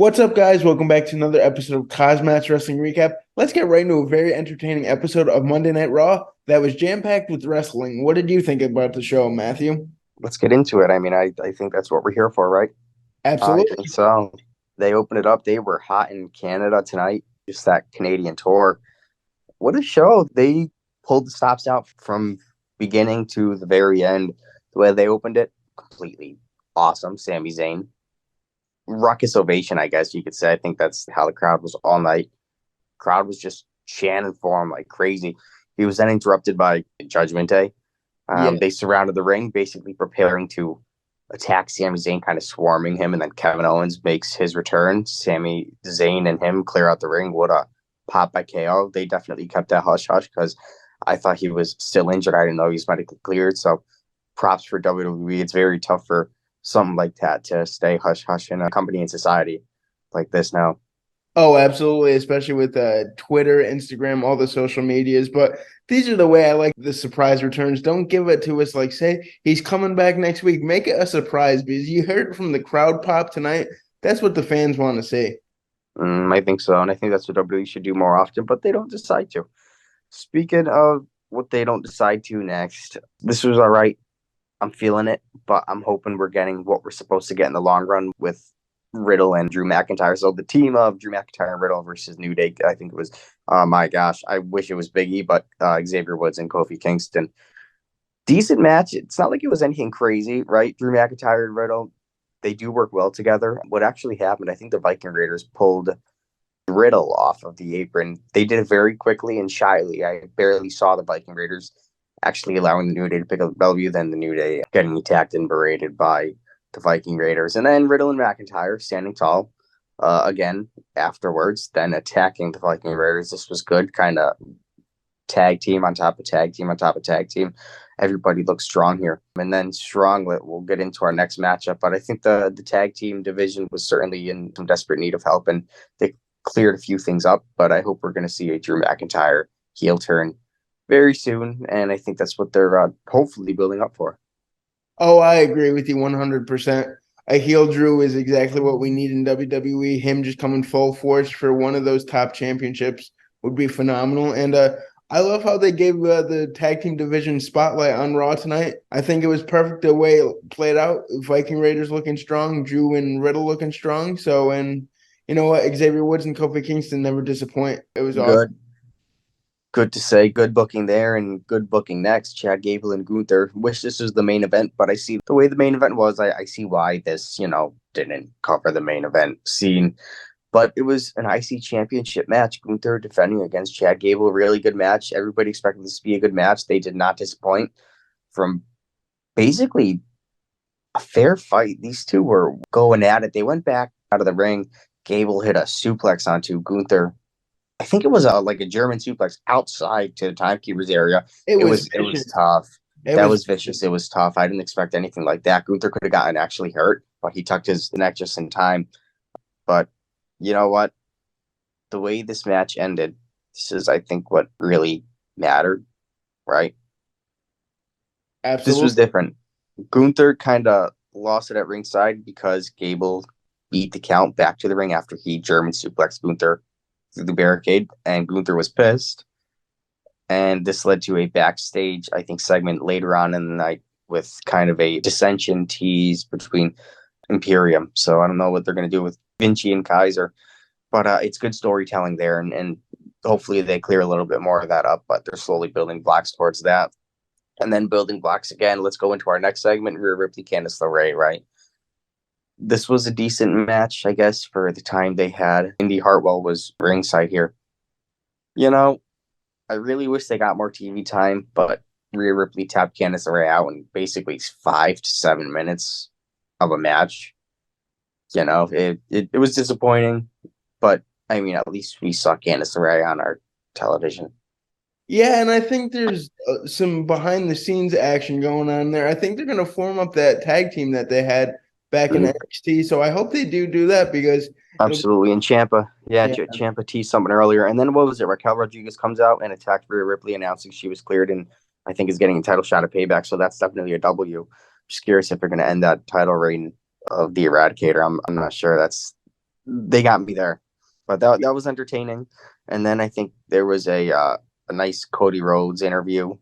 What's up, guys? Welcome back to another episode of KozMatt's Wrestling Recap. Let's get right into a very entertaining episode of Monday Night Raw that was jam-packed with wrestling. What did you think about the show, Matthew? Let's get into it. I think that's what we're here for, right? I think Absolutely. so. They opened it up. They were hot in Canada tonight. Just that Canadian tour. What a show. They pulled the stops out from beginning to the very end. The way they opened it, completely awesome. Sami Zayn. Ruckus ovation, I guess you could say. I think that's how the crowd was all night. Crowd was just chanting for him like crazy. He was then interrupted by Judgment Day. Yeah. They surrounded the ring, basically preparing to attack Sami Zayn, kind of swarming him, and then Kevin Owens makes his return. Sami Zayn and him clear out the ring. What a pop by KO. They definitely kept that hush hush because I thought he was still injured. I didn't know he was medically cleared. So props for WWE. It's very tough for something like that to stay hush hush in a company and society like this now. Oh, absolutely, especially with Twitter, Instagram, all the social medias. But these are the way I like the surprise returns. Don't give it to us like, say, he's coming back next week. Make it a surprise because you heard it from the crowd pop tonight. That's what the fans want to see. I think so. And I think that's what WWE should do more often, but they don't decide to. Speaking of what they don't decide to next, this was all right. I'm feeling it, but I'm hoping we're getting what we're supposed to get in the long run with Riddle and Drew McIntyre. So the team of Drew McIntyre and Riddle versus New Day, I think it was, my gosh, I wish it was Big E, but Xavier Woods and Kofi Kingston. Decent match. It's not like it was anything crazy, right? Drew McIntyre and Riddle, they do work well together. What actually happened, I think the Viking Raiders pulled Riddle off of the apron. They did it very quickly and shyly. I barely saw the Viking Raiders actually allowing the New Day to pick up the W, then the New Day getting attacked and berated by the Viking Raiders. And then Riddle and McIntyre standing tall again afterwards, then attacking the Viking Raiders. This was good, kind of tag team on top of tag team on top of tag team. Everybody looks strong here. And then strong, we'll get into our next matchup. But I think the tag team division was certainly in some desperate need of help, and they cleared a few things up. But I hope we're going to see a Drew McIntyre heel turn very soon. And I think that's what they're hopefully building up for. Oh, I agree with you 100%. A heel Drew is exactly what we need in WWE. Him just coming full force for one of those top championships would be phenomenal. And I love how they gave the tag team division spotlight on Raw tonight. I think it was perfect the way it played out. Viking Raiders looking strong, Drew and Riddle looking strong. So, and you know what? Xavier Woods and Kofi Kingston never disappoint. It was awesome. Good. Good to say. Good booking there and good booking next. Chad Gable and Gunther. Wish this was the main event, but I see the way the main event was. I see why this, didn't cover the main event scene. But it was an IC championship match. Gunther defending against Chad Gable. Really good match. Everybody expected this to be a good match. They did not disappoint from basically a fair fight. These two were going at it. They went back out of the ring. Gable hit a suplex onto Gunther. I think it was like a German suplex outside to the timekeeper's area. It It was was it was vicious. tough. It That was was vicious. It was tough. I didn't expect anything like that. Gunther could have gotten actually hurt, but he tucked his neck just in time. But you know what? The way this match ended, this is I think what really mattered, right? This was absolutely. different. Gunther kind of lost it at ringside because Gable beat the count back to the ring after he German suplexed Gunther through the barricade, and Gunther was pissed. And this led to a backstage, I think, segment later on in the night with kind of a dissension tease between Imperium. So I don't know what they're going to do with Vinci and Kaiser, but it's good storytelling there, and hopefully they clear a little bit more of that up. But they're slowly building blocks towards that, and then building blocks again. Let's go into our next segment: Rhea Ripley, Candice LeRae. Right, this was a decent match, I guess, for the time they had. Indy Hartwell was ringside here. You know, I really wish they got more TV time, but Rhea Ripley tapped Candice LeRae out in basically 5 to 7 minutes of a match. It was disappointing, but I mean, at least we saw Candice LeRae on our television. Yeah, and I think there's some behind the scenes action going on there. I think they're going to form up that tag team that they had back in Mhm. NXT. So I hope they do that because it'll be, Absolutely. And Champa, yeah, yeah. Champa teased something earlier. And then what was it? Raquel Rodriguez comes out and attacks Rhea Ripley, announcing she was cleared and I think is getting a title shot at Payback. So that's definitely a W. Just curious if they're going to end that title reign of the Eradicator. I'm not sure. That's they got me there. But that was entertaining. And then I think there was a nice Cody Rhodes interview.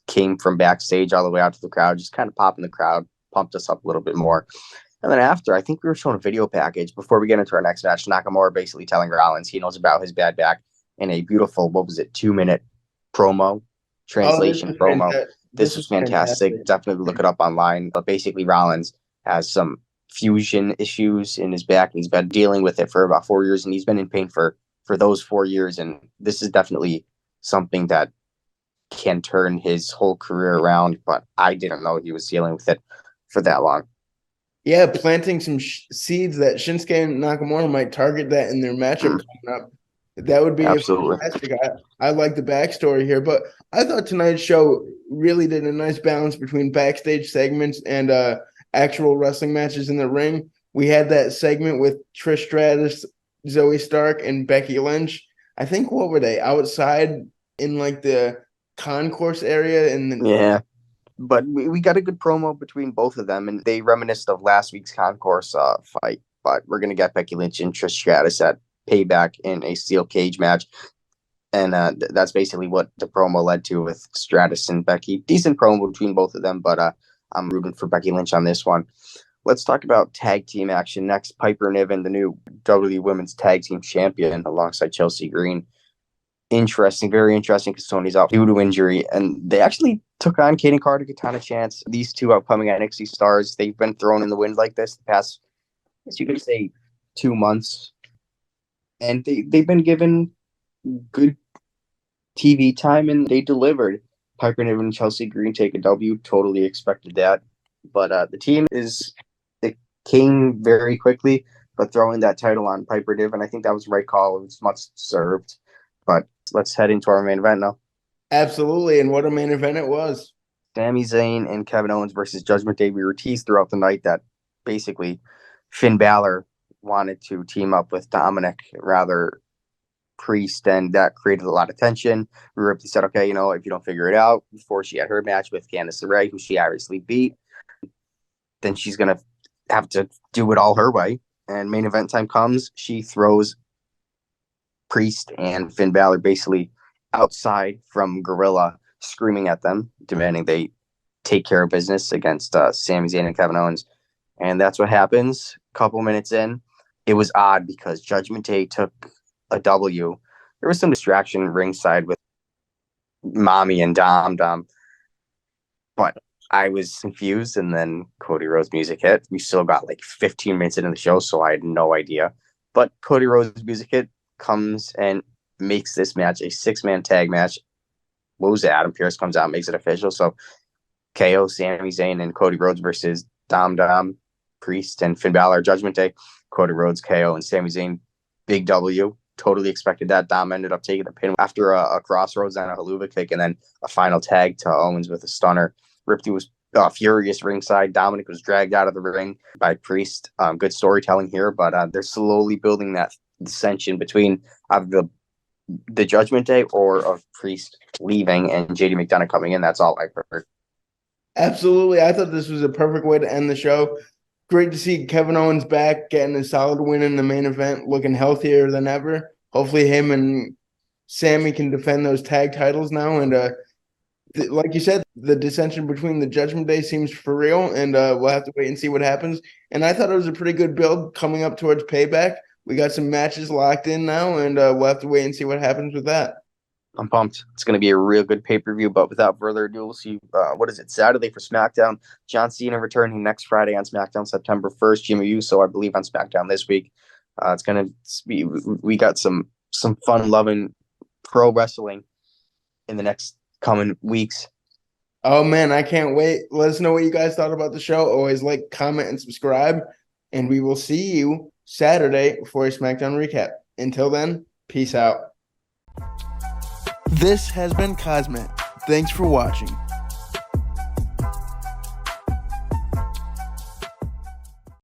Came from backstage all the way out to the crowd, just kind of popping the crowd, pumped us up a little bit more. And then after, I think we were shown a video package before we get into our next match. Nakamura basically telling Rollins he knows about his bad back in a beautiful, 2-minute promo, translation promo. This was fantastic. Definitely look it up online. But basically, Rollins has some fusion issues in his back, and he's been dealing with it for about 4 years, and he's been in pain for those 4 years. And this is definitely something that can turn his whole career around, but I didn't know he was dealing with it for that long. Yeah, planting some seeds that Shinsuke and Nakamura might target that in their matchup coming up. That would be absolutely fantastic. I like the backstory here, but I thought tonight's show really did a nice balance between backstage segments and actual wrestling matches in the ring. We had that segment with Trish Stratus, Zoe Stark, and Becky Lynch. I think, what were they, outside in like the concourse area? Yeah, but we got a good promo between both of them, and they reminisced of last week's concourse fight. But we're gonna get Becky Lynch and Trish Stratus at Payback in a steel cage match, and that's basically what the promo led to with Stratus and Becky. Decent promo between both of them, but I'm rooting for Becky Lynch on this one. Let's talk about tag team action next. Piper Niven, the new WWE Women's Tag Team Champion, alongside Chelsea Green. Interesting, very interesting, because Tony's out due to injury, and they actually took on Kaden Carter, Katana Chance. These two upcoming NXT stars, they've been thrown in the wind like this the past, I guess you could say, 2 months, and they've been given good TV time, and they delivered. Piper Niven and Chelsea Green take a W. Totally expected that, but the team it came very quickly. But throwing that title on Piper Niven, I think that was the right call. It was much deserved. But let's head into our main event now. Absolutely, and what a main event it was. Sami Zayn and Kevin Owens versus Judgment Day. We were teased throughout the night that basically Finn Balor wanted to team up with Dominic, rather Priest, and that created a lot of tension. Ripley said, okay, if you don't figure it out before she had her match with Candice LeRae, who she obviously beat, then she's going to have to do it all her way. And main event time comes. She throws Priest and Finn Balor basically outside from Gorilla, screaming at them, demanding they take care of business against Sami Zayn and Kevin Owens. And that's what happens. A couple minutes in, it was odd because Judgment Day took a W. There was some distraction ringside with Mommy and Dom, but I was confused, and then Cody Rhodes' music hit. We still got like 15 minutes into the show, so I had no idea. But Cody Rhodes' music hit, comes and makes this match a 6-man tag match. What was it? Adam Pearce comes out and makes it official. So KO, Sami Zayn, and Cody Rhodes versus Dom, Priest, and Finn Balor. Judgment Day, Cody Rhodes, KO, and Sami Zayn. Big W. Totally expected that. Dom ended up taking the pin after a crossroads and a haluva kick, and then a final tag to Owens with a stunner. Ripley was furious ringside. Dominic was dragged out of the ring by Priest. Good storytelling here, but they're slowly building that dissension between the Judgment Day or of Priest leaving and JD McDonough coming in. That's all I've heard. Absolutely. I thought this was a perfect way to end the show. Great to see Kevin Owens back, getting a solid win in the main event, looking healthier than ever. Hopefully him and Sammy can defend those tag titles now. And like you said, the dissension between the Judgment Day seems for real, and we'll have to wait and see what happens. And I thought it was a pretty good build coming up towards Payback. We got some matches locked in now, and we'll have to wait and see what happens with that. I'm pumped. It's going to be a real good pay-per-view, but without further ado, we'll see, Saturday for SmackDown. John Cena returning next Friday on SmackDown, September 1st. Jimmy Uso, I believe, on SmackDown this week. It's going to be, we got some fun-loving pro wrestling in the next coming weeks. Oh, man, I can't wait. Let us know what you guys thought about the show. Always like, comment, and subscribe, and we will see you Saturday for a SmackDown recap. Until then, peace out. This has been KozMatt. Thanks for watching.